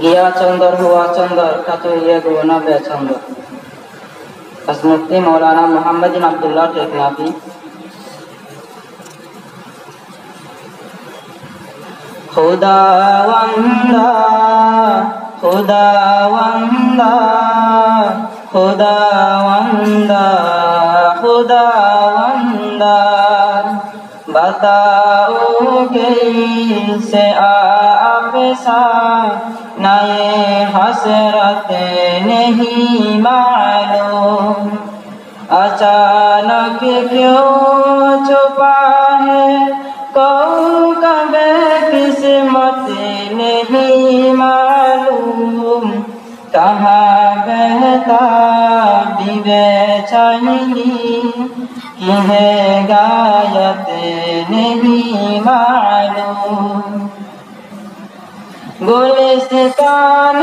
گیا چندر ہوا چندر کا تو یہ گونا بے چندر. از مفتی مولانا محمد بن عبداللہ ٹیکنافی. خداوندا خداوندا خداوندا خداوندا بتاؤ کیسے آپ سا نئے حسرت نہیں معلوم. اچانک کیوں چھپا ہے کوكب قسمت نہیں معلوم. کہاں بہتا بے چینی کی ہے غایت نہیں معلوم. گلستان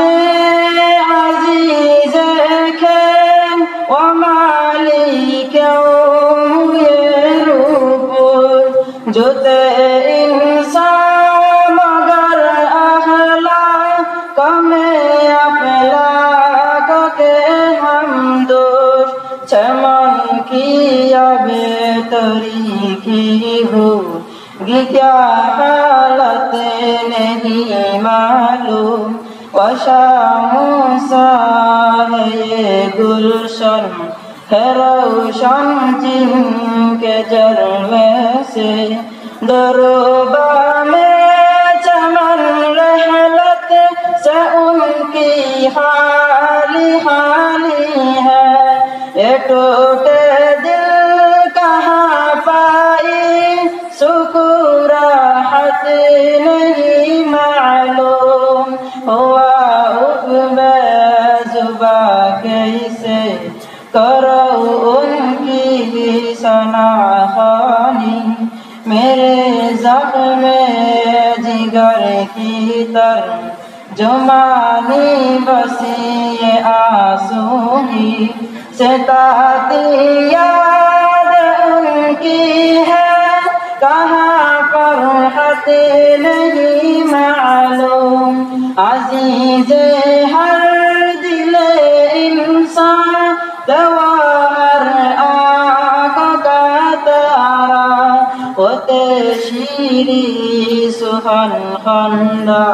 عزیز کھیل و مالک یہ روپ جوتے انسان مگر اخلاق میں افلاق کے ہم دوش. چمن کی اب تاریکی ہوگی کیا حالت نہیں معلوم. وشام سا ہے یہ گلشن ہے روشن جن کے جلوے سے دروبہ میں چمن رحلت سے ان کی حالی حالی ہے. یہ ٹوٹے دل کہاں پائی سکون راحت نہیں معلوم. ہوا بے زباں کیسے کرو ان کی ثنا خوانی. میرے زخم جگر کی ترجمانی بسی یہ آنسو ہی ستاتی یاد ان کی ہے. کہاں فرحت نہیں معلوم. عزیز ہر دل انسان دوار آنکھ کا تارا ہوتے شیری سخن خندہ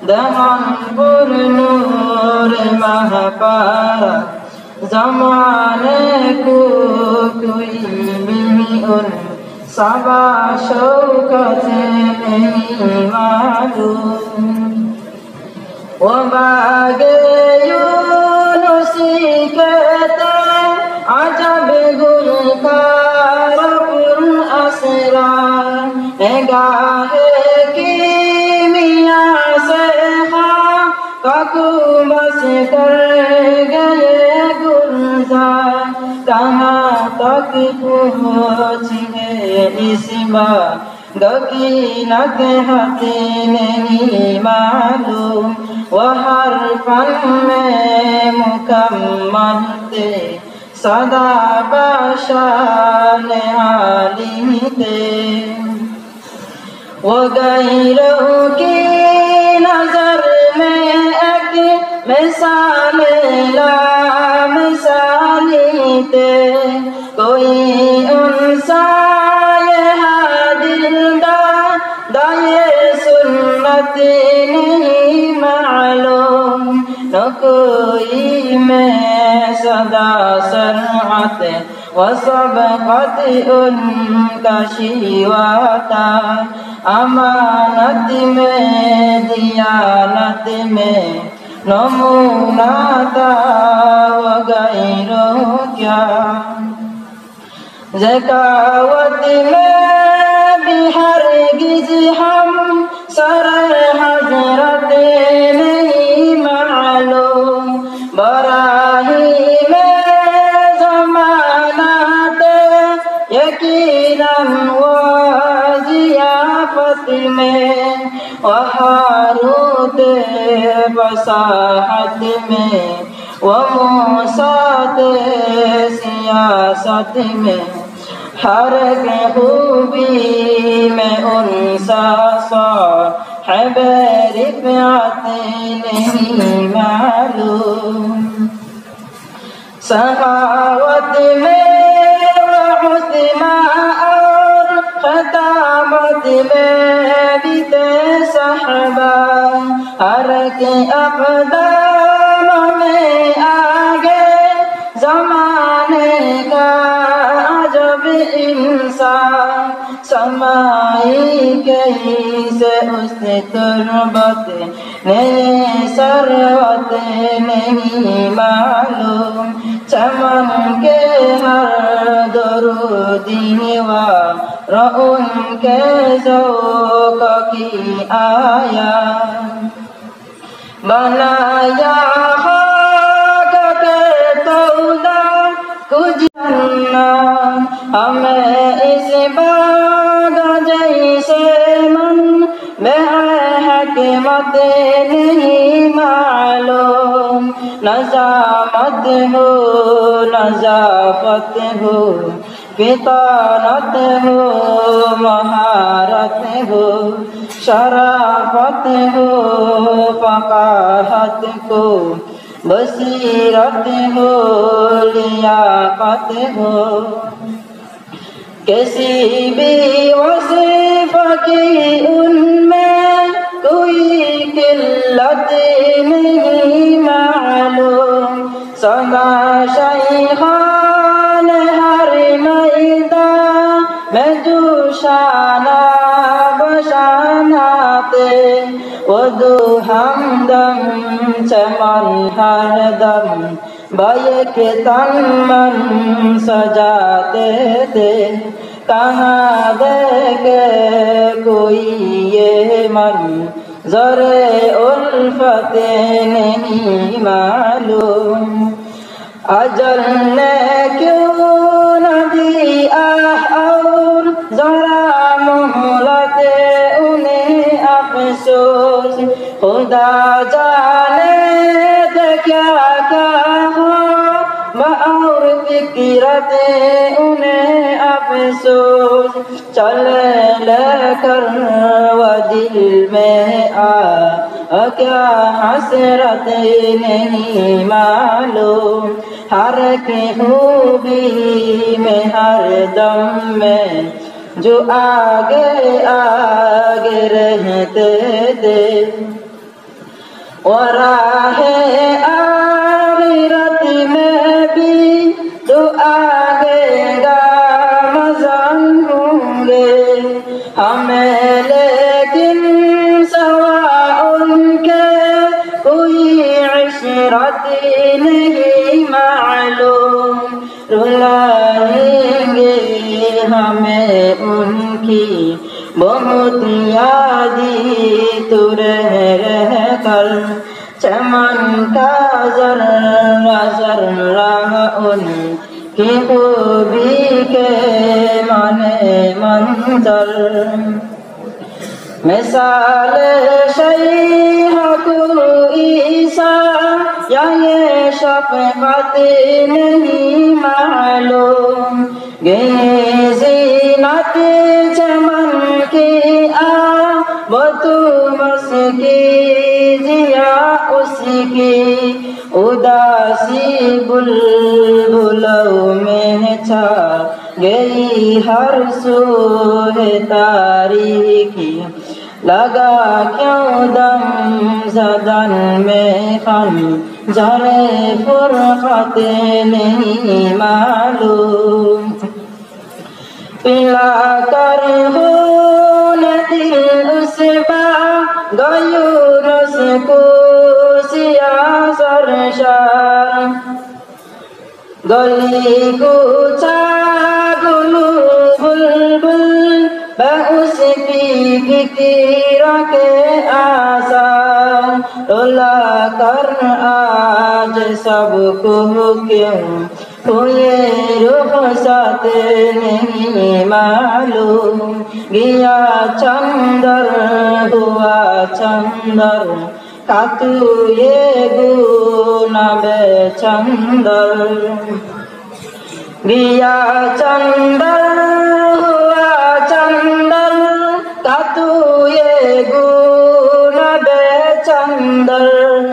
دہن پر نور مہ پارا. زمانے کو کوئی بھی ان صبا شوکت نہیں معلوم. وہ باغ یونسی کہتے عجب گلکار پر اسرار. نگاہ کیمیا سے خاک بس کر گئے گلزار. کہاں تک پہنچ گئے اس باغ کی نکہت نہیں معلوم. وہ ہر فن میں مکمل تھے سدا بشان حالی تھے. وہ غیروں کی نظر میں ایک مثال لامثالی تھے. کوئی ان سا دائے سنت نہیں معلوم. نہ کوئی میں صدا سرعت و سبقت ان کا شیوا تھا. امانت میں دیانت میں نمونہ تھا وغیرہ کیا. ذکاوت میں بھی ہرگز ہم سر حضرت نہیں معلوم. براہی میں زمانات یقیناً و ضیافت میں و ہاروت فصاحت میں و موسیٰ سیاست میں. ہر خوبی میں ان سا صاحب رفعت نہیں معلوم سخاوت میں اور خطابت میں بھی تھے صحابہ ہر کے اقدام میں آگے زمانے کا عجب انسان سمائی کیسے اس تربت نے سروت نہیں معلوم چمن کے ہر درودی ان کے ذوق کی آیا بنایا خاک کے تولا کچھ ہمیں اس باغ جیسے من میں حکمت نہیں معلوم نظامت ہو نظافت ہو فطانت ہو مہارت ہو شرافت ہو فقاہت کو بصیرت ہو لیاقت ہو کسی بھی وصف کی ان میں کوئی قلت نہیں معلوم سما شیخان ہر میدان میں جوشانہ بشاناتے ودو ہمدم چمن ہر دم بیک تن من سجاتے تھے کہاں دیکھے کوئی یہ من ذر الفت نہیں معلوم اجل نے کیوں نہ دی اور ذرا مہلت انہیں افسوس خدا جانے دے کیا کہا اور فکرت انہیں افسوس چلے لے کر وہ دل میں کیا حسرت نہیں معلوم ہر کی خوبی میں ہر دم میں جو آگے آگے رہتے تھے اور راہ آخرت میں بھی جو آگے گامزن ہوں گے ہمیں لیکن سوا ان کے کوئی عشرت نہیں معلوم رلائیں گے ہمیں ان کی بہت یادی تو رہ کر چمن کا ذرہ ذرہ ان کی خوبی کے مانے منظر مثال شیخ کو عیسیٰ یا یہ شفقت نہیں معلوم گئے زینت چمن کی وہ تو بس کی ضیا اس کی اداسی بلبلوں میں چھا گئی ہر سو ہے تاریکی لگا کیوں دم زدن میں خنجر فرقت نہیں معلوم پلا کر خون دل اس غیورس کو سیاہ سرشار گلی کوچا گلو بلبل اس کی فکر کے آثار رلا کر آج سب کو کیوں ہوئے رخصت نہیں معلوم گیا چندر ہوا چندر کا تو یہ گنا بے چندر گیا چندر ہوا چندر کا تو یہ گنا بے چندر